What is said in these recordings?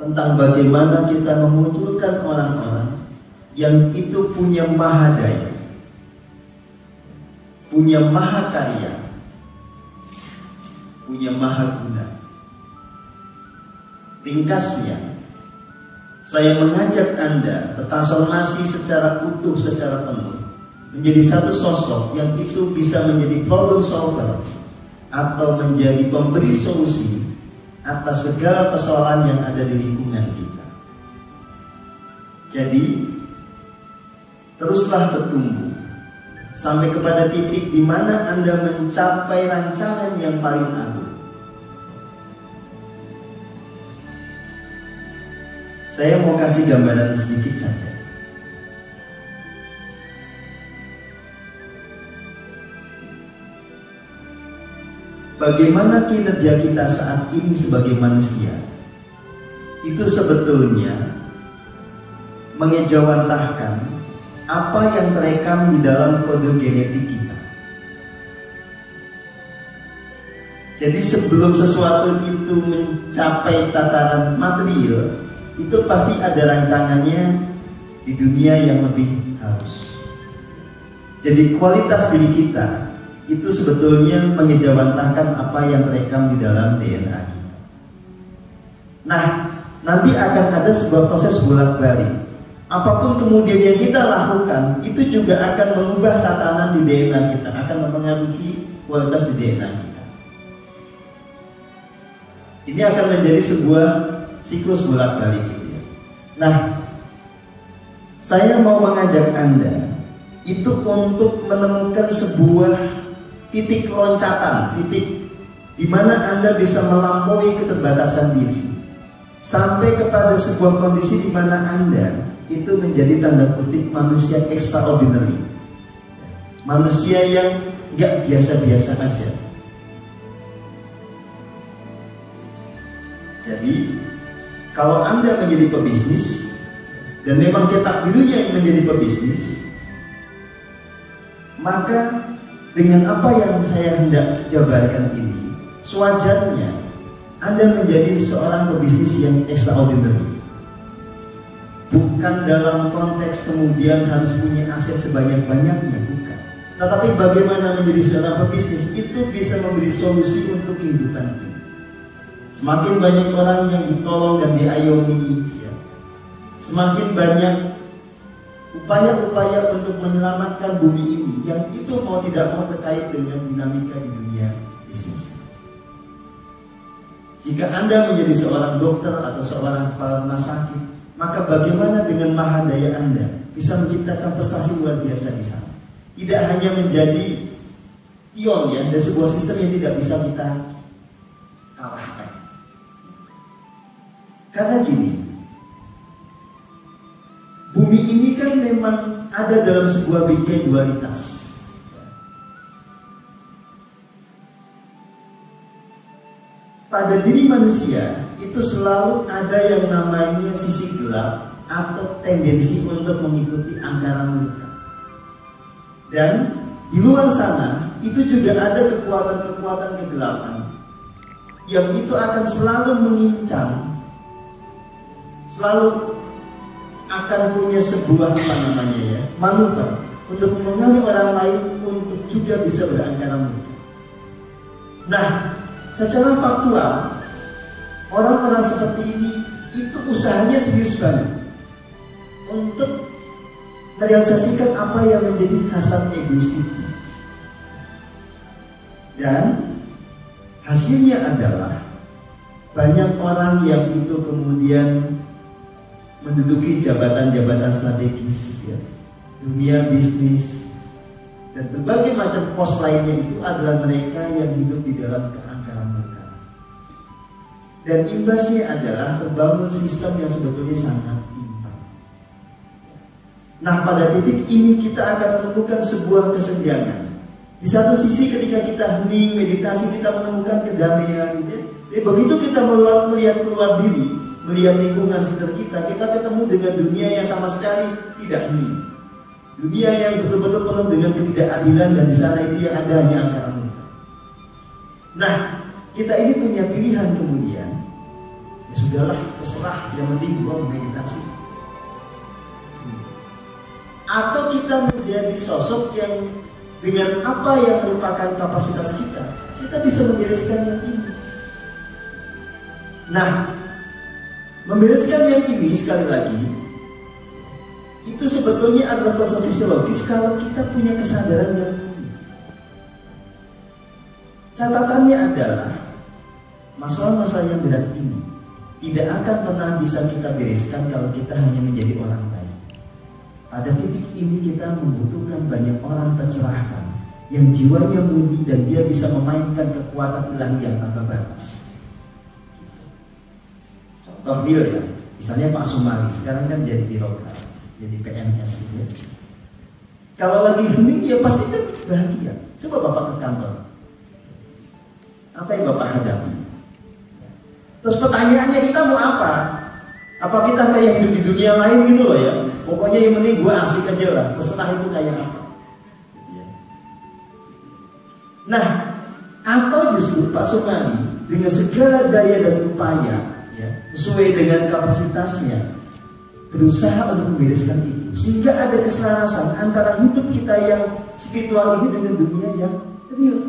tentang bagaimana kita memunculkan orang-orang yang itu punya mahadaya, punya mahakarya, punya mahaguna. Ringkasnya, saya mengajak Anda bertransformasi secara utuh, secara penuh, menjadi satu sosok yang itu bisa menjadi problem solver atau menjadi pemberi solusi atas segala persoalan yang ada di lingkungan kita. Jadi, teruslah bertumbuh sampai kepada titik di mana Anda mencapai rancangan yang paling agung. Saya mau kasih gambaran sedikit saja. Bagaimana kinerja kita saat ini sebagai manusia itu sebetulnya mengejawantahkan apa yang terekam di dalam kode genetik kita. Jadi sebelum sesuatu itu mencapai tataran material, itu pasti ada rancangannya di dunia yang lebih halus. Jadi kualitas diri kita itu sebetulnya mengejawantahkan apa yang terekam di dalam DNA kita. Nah, nanti akan ada sebuah proses bolak-balik. Apapun kemudian yang kita lakukan, itu juga akan mengubah tatanan di DNA kita, akan mempengaruhi kualitas di DNA kita. Ini akan menjadi sebuah siklus bolak-balik gitu ya. Nah, saya mau mengajak Anda itu untuk menemukan sebuah titik loncatan, titik di mana Anda bisa melampaui keterbatasan diri sampai kepada sebuah kondisi di mana Anda itu menjadi tanda kutip manusia extraordinary, manusia yang gak biasa-biasa aja. Jadi kalau Anda menjadi pebisnis dan memang cetak birunya yang menjadi pebisnis, maka dengan apa yang saya hendak jabarkan ini, sewajarnya Anda menjadi seorang pebisnis yang extraordinary. Bukan dalam konteks kemudian harus punya aset sebanyak-banyaknya, bukan. Tetapi bagaimana menjadi seorang pebisnis itu bisa memberi solusi untuk kehidupan kita. Semakin banyak orang yang ditolong dan diayomi, ya, semakin banyak upaya-upaya untuk menyelamatkan bumi ini yang itu mau tidak mau terkait dengan dinamika di dunia bisnis. Jika Anda menjadi seorang dokter atau seorang kepala rumah sakit, maka bagaimana dengan mahadaya Anda bisa menciptakan prestasi luar biasa di sana? Tidak hanya menjadi pion ya, dan sebuah sistem yang tidak bisa kita kalahkan. Karena gini, bumi ini kan memang ada dalam sebuah bingkai dualitas. Pada diri manusia itu selalu ada yang namanya sisi gelap atau tendensi untuk mengikuti angkara murka. Dan di luar sana itu juga ada kekuatan-kekuatan kegelapan yang itu akan selalu mengincang, selalu akan punya sebuah manuver untuk memengaruhi orang lain untuk juga bisa berangkara murka. Nah, secara faktual, orang-orang seperti ini itu usahanya serius banget untuk merealisasikan apa yang menjadi hasrat egoistiknya. Dan hasilnya adalah banyak orang yang itu kemudian menduduki jabatan-jabatan strategis, ya, dunia bisnis, dan berbagai macam pos lainnya itu adalah mereka yang hidup di dalam keangkaran mereka. Dan imbasnya adalah terbangun sistem yang sebetulnya sangat timpang. Nah, pada titik ini kita akan menemukan sebuah kesenjangan. Di satu sisi ketika kita hening, meditasi, kita menemukan kedamaian, gitu. Begitu kita melihat keluar diri, melihat lingkungan sekitar kita ketemu dengan dunia yang sama sekali tidak hening. Dunia yang betul-betul penuh dengan ketidakadilan, dan di sana itu yang ada hanya angkara murka. Nah, kita ini punya pilihan kemudian Ya sudahlah, terserah, yang penting gue meditasi. Atau kita menjadi sosok yang dengan apa yang merupakan kapasitas kita bisa membereskan yang ini. Nah, membereskan yang ini sekali lagi, itu sebetulnya adalah proses fisiologis kalau kita punya kesadaran yang ini. Catatannya adalah masalah-masalah yang berat ini tidak akan pernah bisa kita bereskan kalau kita hanya menjadi orang baik. Pada titik ini kita membutuhkan banyak orang tercerahkan yang jiwanya murni dan dia bisa memainkan kekuatan ilahi yang tanpa batas. Contoh real ya, misalnya Pak Sumali sekarang kan jadi birokrat, jadi PNS gitu ya. Kalau lagi hening ya pasti kan bahagia. Coba Bapak ke kantor, apa yang Bapak hadapi? Terus pertanyaannya kita mau apa? Apa kita kayak hidup di dunia lain gitu loh ya? Pokoknya yang penting gue asik aja lah, terserah itu kayak apa. Nah, atau justru Pak Sumali dengan segala daya dan upaya ya, sesuai dengan kapasitasnya berusaha untuk membereskan itu, sehingga ada keselarasan antara hidup kita yang spiritual ini dengan dunia yang real.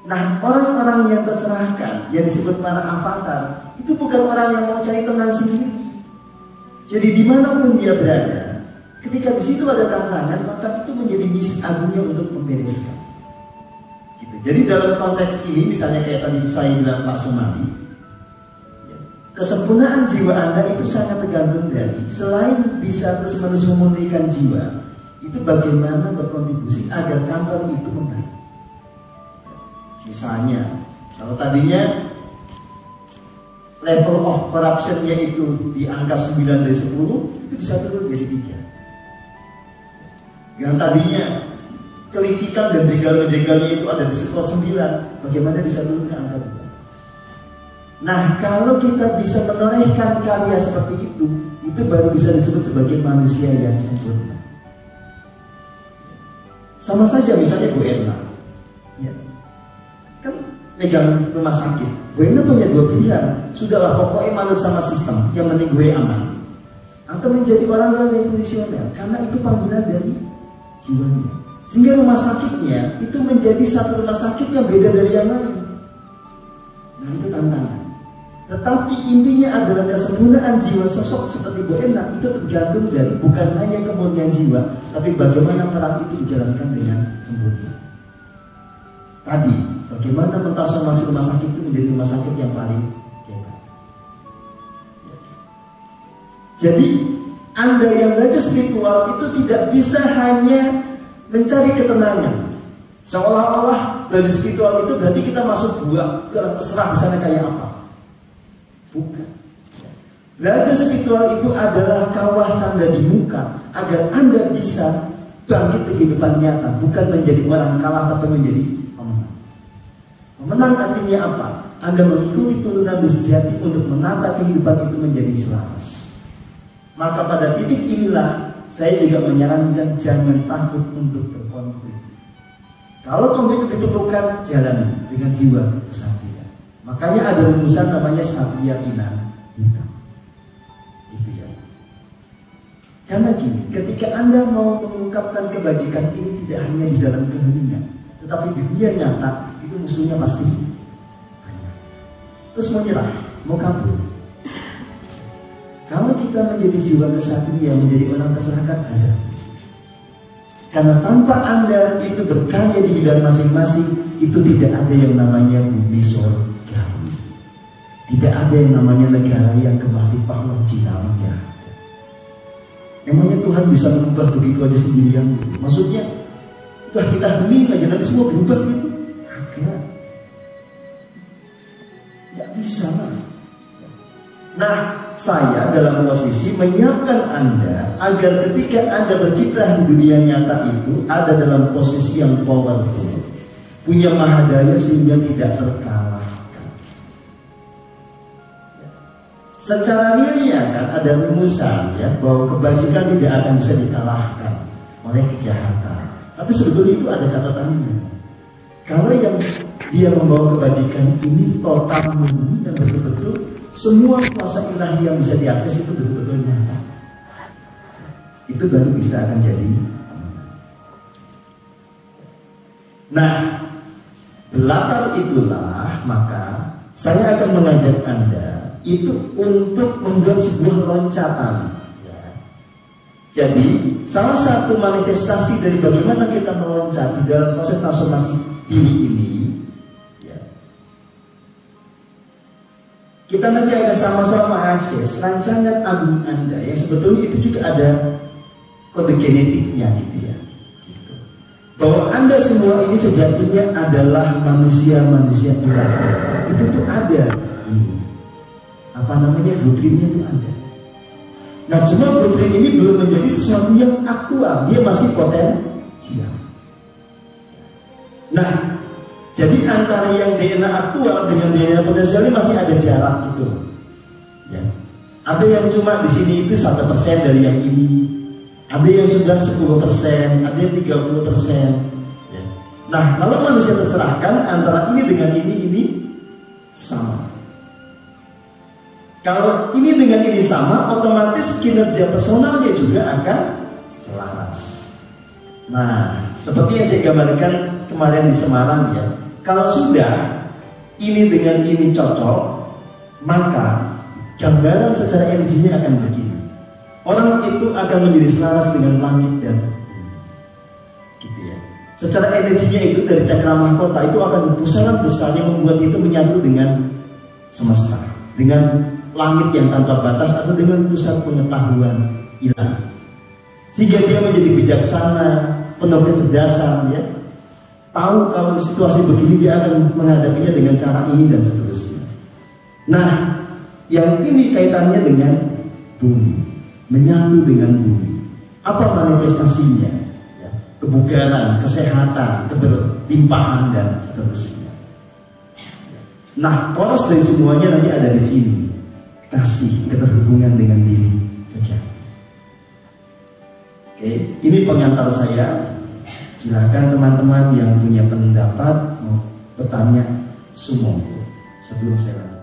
Nah, orang-orang yang tercerahkan, yang disebut para avatar, itu bukan orang yang mau cari tenang sendiri. Jadi dimanapun dia berada, ketika di situ ada tantangan, maka itu menjadi misi agungnya untuk membereskan. Gitu. Jadi dalam konteks ini, misalnya kayak tadi saya bilang Pak Sumali, ya, kesempurnaan jiwa Anda itu sangat tergantung dari, selain bisa terus-menerus memurnikan jiwa, itu bagaimana berkontribusi agar kantor itu membaik. Misalnya, kalau tadinya level of corruption-nya itu di angka 9 dari 10, itu bisa turun jadi 3. Yang tadinya kelicikan dan jegal-jegalnya itu ada di skor 9, bagaimana bisa turun ke angka 2? Nah, kalau kita bisa menorehkan karya seperti itu baru bisa disebut sebagai manusia yang sempurna. Sama saja misalnya Bu Erna, ya. Kan megang rumah sakit, gue ini punya 2 pilihan. Sudahlah pokoknya manut sama sistem, yang penting gue aman. Atau menjadi orang yang revolusioner, karena itu panggilan dari jiwanya. Sehingga rumah sakitnya itu menjadi satu rumah sakit yang beda dari yang lain. Nah itu tantangan. Tetapi intinya adalah kesempurnaan jiwa sosok seperti Bu Erna itu tergantung dari bukan hanya kemurnian jiwa, tapi bagaimana peran itu dijalankan dengan sempurna. Tadi, bagaimana mentransformasi rumah sakit itu menjadi rumah sakit yang paling hebat. Jadi, Anda yang belajar spiritual itu tidak bisa hanya mencari ketenangan. Seolah-olah belajar spiritual itu berarti kita masuk gua, terserah di sana kayak apa. Bukan. Belajar spiritual itu adalah kawah tanda di muka agar Anda bisa bangkit ke kehidupan nyata, bukan menjadi orang kalah tapi menjadi pemenang. Artinya apa? Anda mengikuti turunan sejati untuk menata kehidupan itu menjadi selaras. Maka pada titik inilah saya juga menyarankan jangan takut untuk berkonflik. Kalau konflik itu diperlukan, jalani dengan jiwa kesatria. Makanya ada rumusan namanya satria pinan hitam. Gitu ya. Karena gini, ketika Anda mau mengungkapkan kebajikan ini tidak hanya di dalam keheningan, tetapi di dunia nyata, itu musuhnya pasti banyak. Terus mau nyerah, mau kabur. Kalau kita menjadi jiwa kesatria, menjadi orang terserahkan, ada. Karena tanpa Anda itu berkarya di bidang masing-masing, itu tidak ada yang namanya bumi sorgawi. Tidak ada yang namanya negara yang kembali pahlawan Cina. Emangnya Tuhan bisa mengubah begitu aja sendirian? Maksudnya, udah kita hening aja nanti semua berubah gitu? Nggak bisa lah. Nah, saya dalam posisi menyiapkan Anda agar ketika Anda berkiprah di dunia nyata itu ada dalam posisi yang powerful, punya mahadaya sehingga tidak terkalahkan. Secara realnya kan ada rumusan ya bahwa kebajikan tidak akan bisa dikalahkan oleh kejahatan. Tapi sebetulnya itu ada catatannya. Kalau yang dia membawa kebajikan ini total murni dan betul-betul semua kuasa ilahi yang bisa diakses itu betul-betul nyata. Itu baru bisa akan jadi amanat. Nah, latar itulah maka saya akan mengajak Anda itu untuk membuat sebuah loncatan. Jadi salah satu manifestasi dari bagaimana kita meloncat di dalam proses transformasi diri ini, ya, kita nanti akan sama-sama mengakses rancangan agung Anda yang sebetulnya itu juga ada kode genetiknya gitu ya. Bahwa Anda semua ini sejatinya adalah manusia-manusia ilahi. Itu tuh ada. Apa namanya, blueprintnya itu ada. Nah, cuma blueprint ini belum menjadi sesuatu yang aktual. Dia masih potensial. Nah, jadi antara yang DNA aktual dengan DNA potensial ini masih ada jarak gitu. Ya. Ada yang cuma di sini itu 1% dari yang ini. Ada yang sudah 10%, ada yang 30%. Ya. Nah, kalau manusia tercerahkan antara ini dengan ini sama. Kalau ini dengan ini sama, otomatis kinerja personalnya juga akan selaras. Nah, seperti yang saya gambarkan kemarin di Semarang ya. Kalau sudah ini dengan ini cocok, maka gambaran secara energinya akan begini. Orang itu akan menjadi selaras dengan langit dan bumi. Gitu ya. Secara energinya itu dari cakra mahkota itu akan pusaran besar yang membuat itu menyatu dengan semesta, dengan langit yang tanpa batas atau dengan pusat pengetahuan ilahi. Sehingga dia menjadi bijaksana, penuh kecerdasan ya. Tahu kalau situasi begini dia akan menghadapinya dengan cara ini dan seterusnya. Nah, yang ini kaitannya dengan bumi, menyatu dengan bumi. Apa manifestasinya? Ya, kebugaran, kesehatan, keberlimpahan dan seterusnya. Nah, poros dari semuanya nanti ada di sini. Kasih, keterhubungan dengan diri saja. Oke, ini pengantar saya. Silakan teman-teman yang punya pendapat mau bertanya, sumonggo sebelum saya lanjut.